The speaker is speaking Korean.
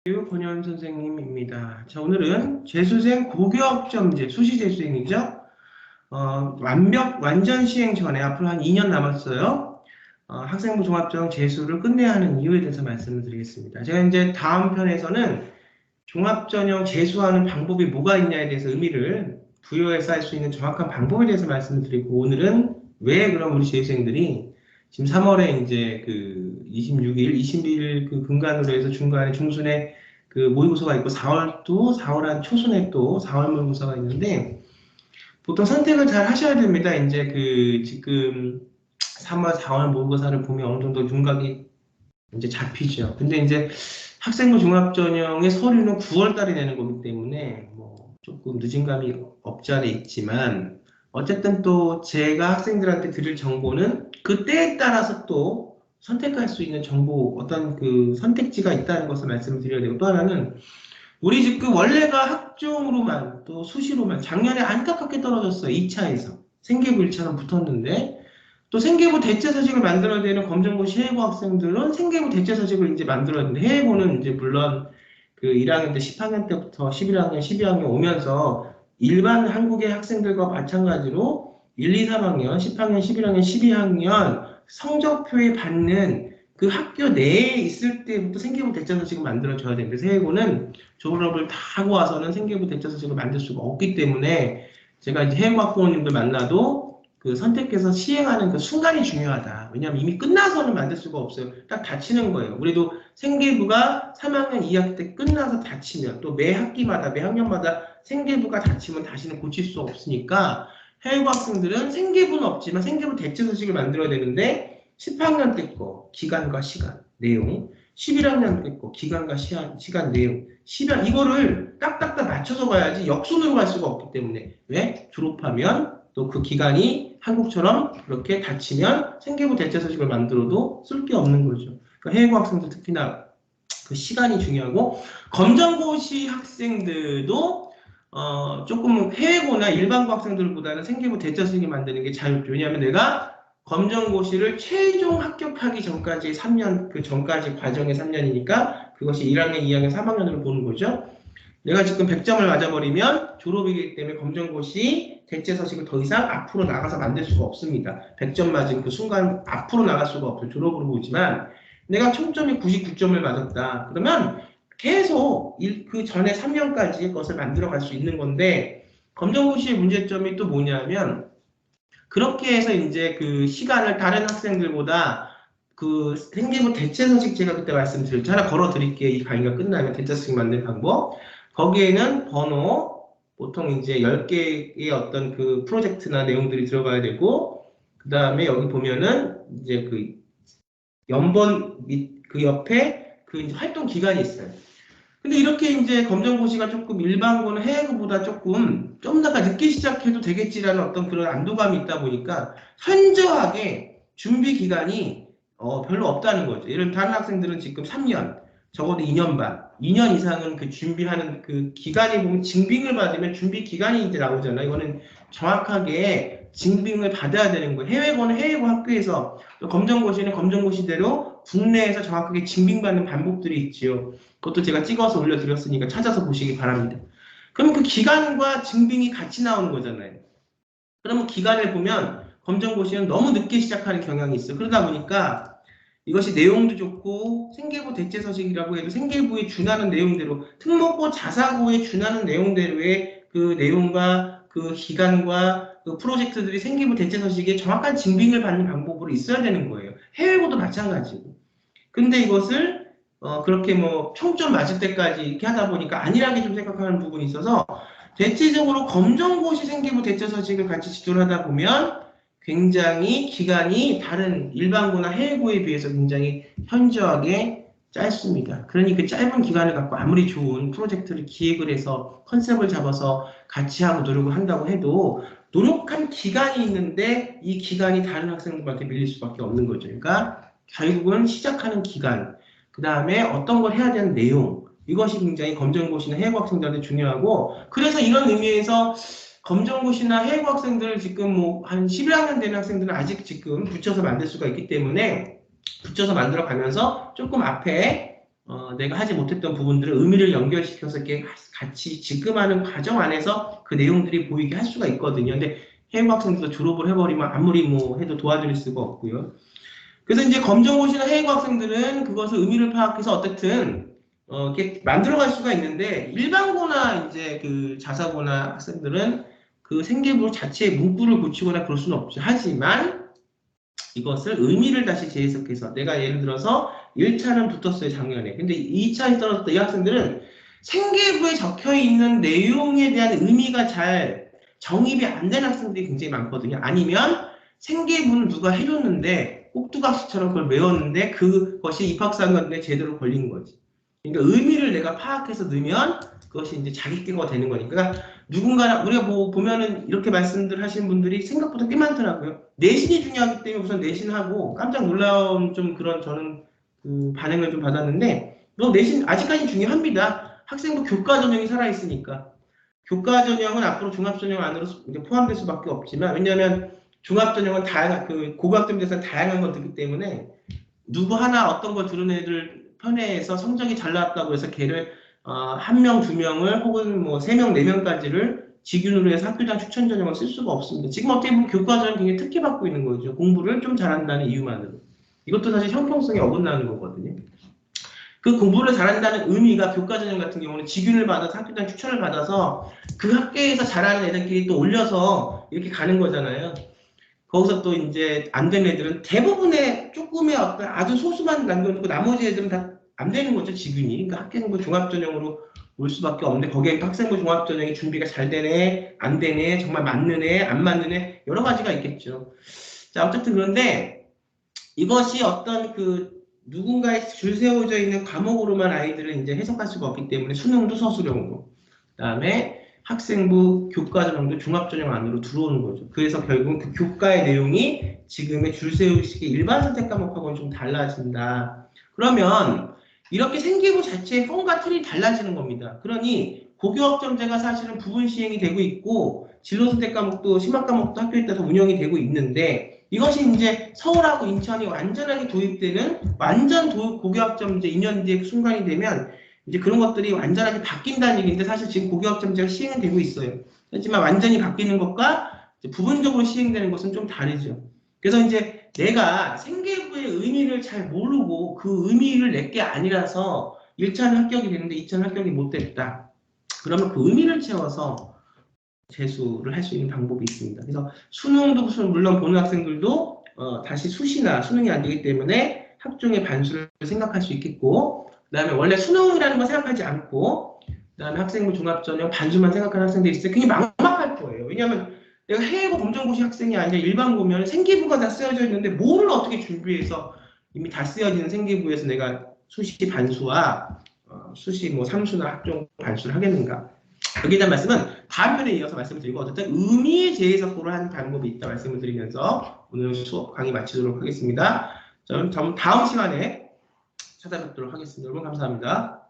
권현 선생님입니다. 자, 오늘은 재수생 고교학점제, 수시 재수생이죠. 완전 시행 전에 앞으로 한 2년 남았어요. 학생부 종합전 재수를 끝내야 하는 이유에 대해서 말씀을 드리겠습니다. 제가 이제 다음 편에서는 종합전형 재수하는 방법이 뭐가 있냐에 대해서 의미를 부여해서 할 수 있는 정확한 방법에 대해서 말씀을 드리고, 오늘은 왜 그럼 우리 재수생들이 지금 3월에 이제 그 26일, 20일 그 근간으로 해서 중간에 중순에 그 모의고사가 있고 4월 한 초순에 또 4월 모의고사가 있는데, 보통 선택을 잘 하셔야 됩니다. 이제 그 지금 3월, 4월 모의고사를 보면 어느 정도 윤곽이 이제 잡히죠. 근데 이제 학생부 종합전형의 서류는 9월 달에 내는 거기 때문에 뭐 조금 늦은 감이 없지 않아 있지만, 어쨌든 또 제가 학생들한테 드릴 정보는 그 때에 따라서 또 선택할 수 있는 정보, 어떤 그 선택지가 있다는 것을 말씀을 드려야 되고, 또 하나는 우리 지금 원래가 학종으로만 또 수시로만 작년에 안타깝게 떨어졌어요. 2차에서 생계부 1차는 붙었는데, 또 생계부 대체서식을 만들어야 되는 검정고시 해외고 학생들은 생계부 대체서식을 이제 만들어야 되는데, 해외고는 이제 물론 그 1학년 때 10학년 때부터 11학년, 12학년 오면서 일반 한국의 학생들과 마찬가지로 1, 2, 3학년, 10학년, 11학년, 12학년 성적표에 받는 그 학교 내에 있을 때부터 생계부 대체서식을 만들어줘야 되는데, 해외고는 졸업을 다 하고 와서는 생계부 대체서식을 만들 수가 없기 때문에, 제가 이제 해외고 학부모님들 만나도 그 선택해서 시행하는 그 순간이 중요하다. 왜냐하면 이미 끝나서는 만들 수가 없어요. 딱 닫히는 거예요. 우리도 생계부가 3학년 2학기 때 끝나서 닫히면, 또 매 학기마다, 매 학년마다 생계부가 닫히면 다시는 고칠 수 없으니까, 해외고 학생들은 생계부는 없지만 생계부 대체 소식을 만들어야 되는데, 10학년 때 거 기간과 시간, 내용, 11학년 때 거 기간과 시간, 내용, 이거를 딱딱딱 맞춰서 가야지 역순으로 갈 수가 없기 때문에. 왜? 졸업하면 또 그 기간이 한국처럼 그렇게 닫히면 생계부 대체서식을 만들어도 쓸 게 없는 거죠. 그러니까 해외고 학생들 특히나 그 시간이 중요하고, 검정고시 학생들도 조금 해외고나 일반고 학생들보다는 생계부 대체서식을 만드는 게 자유롭죠. 왜냐하면 내가 검정고시를 최종 합격하기 전까지 3년, 그 전까지 과정이 3년이니까 그것이 1학년, 2학년, 3학년으로 보는 거죠. 내가 지금 100점을 맞아버리면 졸업이기 때문에 검정고시 대체서식을 더 이상 앞으로 나가서 만들 수가 없습니다. 100점 맞은 그 순간 앞으로 나갈 수가 없어요. 졸업으로 보지만, 내가 총점이 99점을 맞았다. 그러면 계속 그 전에 3년까지의 것을 만들어 갈 수 있는 건데, 검정고시의 문제점이 또 뭐냐면, 그렇게 해서 이제 그 시간을 다른 학생들보다 그 생계부 대체서식, 제가 그때 말씀드렸죠. 하나 걸어 드릴게요. 이 강의가 끝나면 대체서식 만드는 방법. 거기에는 번호, 보통 이제 10개의 어떤 그 프로젝트나 내용들이 들어가야 되고, 그 다음에 여기 보면은 이제 그 연번 및 그 옆에 그 활동 기간이 있어요. 근데 이렇게 이제 검정고시가 조금 일반고는 해외고보다 좀 더 늦게 시작해도 되겠지라는 어떤 그런 안도감이 있다 보니까 현저하게 준비 기간이 별로 없다는 거죠. 예를 들면 다른 학생들은 지금 3년, 적어도 2년 반, 2년 이상은 그 준비하는 그 기간이 보면 증빙을 받으면 준비 기간이 이제 나오잖아요. 이거는 정확하게 증빙을 받아야 되는 거예요. 해외고는 해외고 학교에서, 또 검정고시는 검정고시대로 국내에서 정확하게 증빙받는 방법들이 있지요. 그것도 제가 찍어서 올려드렸으니까 찾아서 보시기 바랍니다. 그럼 그 기간과 증빙이 같이 나오는 거잖아요. 그러면 기간을 보면 검정고시는 너무 늦게 시작하는 경향이 있어요. 그러다 보니까 이것이 내용도 좋고, 생계부 대체서식이라고 해도 생계부에 준하는 내용대로, 특목고 자사고에 준하는 내용대로의 그 내용과 그 기간과 그 프로젝트들이 생계부 대체서식에 정확한 증빙을 받는 방법으로 있어야 되는 거예요. 해외고도 마찬가지고. 근데 이것을 그렇게 뭐 총점 맞을 때까지 이렇게 하다 보니까 안일하게 좀 생각하는 부분이 있어서, 대체적으로 검정고시 생계부 대체서식을 같이 지도를 하다 보면 굉장히 기간이 다른 일반고나 해외고에 비해서 굉장히 현저하게 짧습니다. 그러니 그 짧은 기간을 갖고 아무리 좋은 프로젝트를 기획을 해서 컨셉을 잡아서 같이 하고 노력을 한다고 해도, 노력한 기간이 있는데 이 기간이 다른 학생들한테 밀릴 수밖에 없는 거죠. 그러니까 결국은 시작하는 기간, 그 다음에 어떤 걸 해야 되는 내용, 이것이 굉장히 검정고시나 해외고 학생들한테 중요하고, 그래서 이런 의미에서 검정고시나 해외고 학생들 지금 뭐 한 11학년 되는 학생들은 아직 지금 붙여서 만들 수가 있기 때문에, 붙여서 만들어 가면서 조금 앞에 내가 하지 못했던 부분들을 의미를 연결시켜서 이렇게 같이 직금하는 과정 안에서 그 내용들이 보이게 할 수가 있거든요. 근데 해외 학생들도 졸업을 해버리면 아무리 뭐 해도 도와드릴 수가 없고요. 그래서 이제 검정 오시는 해외 학생들은 그것을 의미를 파악해서 어쨌든 이렇게 만들어갈 수가 있는데 일반고나 이제 그 자사고나 학생들은 그 생계부 자체의 문구를 고치거나 그럴 수는 없죠. 하지만 이것을 의미를 다시 재해석해서 내가 예를 들어서 1차는 붙었어요, 작년에. 근데 2차에 떨어졌다. 이 학생들은 생계부에 적혀 있는 내용에 대한 의미가 잘 정립이 안 된 학생들이 굉장히 많거든요. 아니면 생계부는 누가 해줬는데 꼭두각시처럼 그걸 외웠는데 그것이 입학사관에 제대로 걸린 거지. 그러니까 의미를 내가 파악해서 넣으면 그것이 이제 자기께가 되는 거니까. 그러니까 누군가 우리가 뭐 보면은 이렇게 말씀들 하시는 분들이 생각보다 꽤 많더라고요. 내신이 중요하기 때문에 우선 내신하고 깜짝 놀라운 좀 그런 저는 그 반응을 좀 받았는데 너 내신 아직까지 중요합니다. 학생부 교과 전형이 살아있으니까. 교과 전형은 앞으로 종합 전형 안으로 이제 포함될 수밖에 없지만 왜냐하면 종합 전형은 다양한 그 고교학점 대상 다양한 걸 듣기 때문에 누구 하나 어떤 걸 들은 애들 편애해서 성적이 잘 나왔다고 해서 걔를 한 명, 두 명을 혹은 뭐 세 명, 네 명까지를 기준으로 해서 학교장 추천 전형을 쓸 수가 없습니다. 지금 어떻게 보면 교과 전형 굉장히 특혜받고 있는 거죠. 공부를 좀 잘한다는 이유만으로. 이것도 사실 형평성에 어긋나는 거거든요. 그 공부를 잘한다는 의미가 교과 전형 같은 경우는 직윤을 받아서 학교장 추천을 받아서 그 학교에서 잘하는 애들끼리 또 올려서 이렇게 가는 거잖아요. 거기서 또 이제 안 된 애들은 대부분의 조금의 어떤 아주 소수만 남겨놓고 나머지 애들은 다 안 되는 거죠, 직윤이. 그러니까 학생부 종합전형으로 올 수밖에 없는데 거기에 또 학생부 종합전형이 준비가 잘 되네, 안 되네, 정말 맞는 애, 안 맞는 애 여러 가지가 있겠죠. 자, 어쨌든 그런데 이것이 어떤 그 누군가의 줄 세워져 있는 과목으로만 아이들을 이제 해석할 수가 없기 때문에 수능도 서술형으로, 그다음에 학생부 교과전형도 종합전형 안으로 들어오는 거죠. 그래서 결국 그 교과의 내용이 지금의 줄 세우기식의 일반 선택 과목하고는 좀 달라진다. 그러면 이렇게 생기부 자체의 폰과 틀이 달라지는 겁니다. 그러니 고교학점제가 사실은 부분 시행이 되고 있고 진로선택 과목도 심화 과목도 학교에 따라서 운영이 되고 있는데 이것이 이제 서울하고 인천이 완전하게 도입되는 완전 고교학점제 2년 뒤에 순간이 되면 이제 그런 것들이 완전하게 바뀐다는 얘기인데 사실 지금 고교학점제가 시행은 되고 있어요. 하지만 완전히 바뀌는 것과 부분적으로 시행되는 것은 좀 다르죠. 그래서 이제 내가 생계부의 의미를 잘 모르고 그 의미를 낼 게 아니라서 1차는 합격이 됐는데 2차는 합격이 못 됐다. 그러면 그 의미를 채워서 재수를 할 수 있는 방법이 있습니다. 그래서 수능도 물론 보는 학생들도 다시 수시나 수능이 안 되기 때문에 학종의 반수를 생각할 수 있겠고 그 다음에 원래 수능이라는 걸 생각하지 않고 그 다음에 학생부 종합전형 반수만 생각하는 학생들이 있을 때 굉장히 막막할 거예요. 왜냐하면 내가 해외고 검정고시 학생이 아니라 일반고면 생기부가 다 쓰여져 있는데 뭐를 어떻게 준비해서 이미 다 쓰여지는 생기부에서 내가 수시 반수와 수시 뭐 삼수나 학종 반수를 하겠는가. 여기에 대한 말씀은 다음 편에 이어서 말씀을 드리고 어쨌든 의미의 재해석으로 하는 방법이 있다 말씀을 드리면서 오늘 수업 강의 마치도록 하겠습니다. 저는 다음 시간에 찾아뵙도록 하겠습니다. 여러분 감사합니다.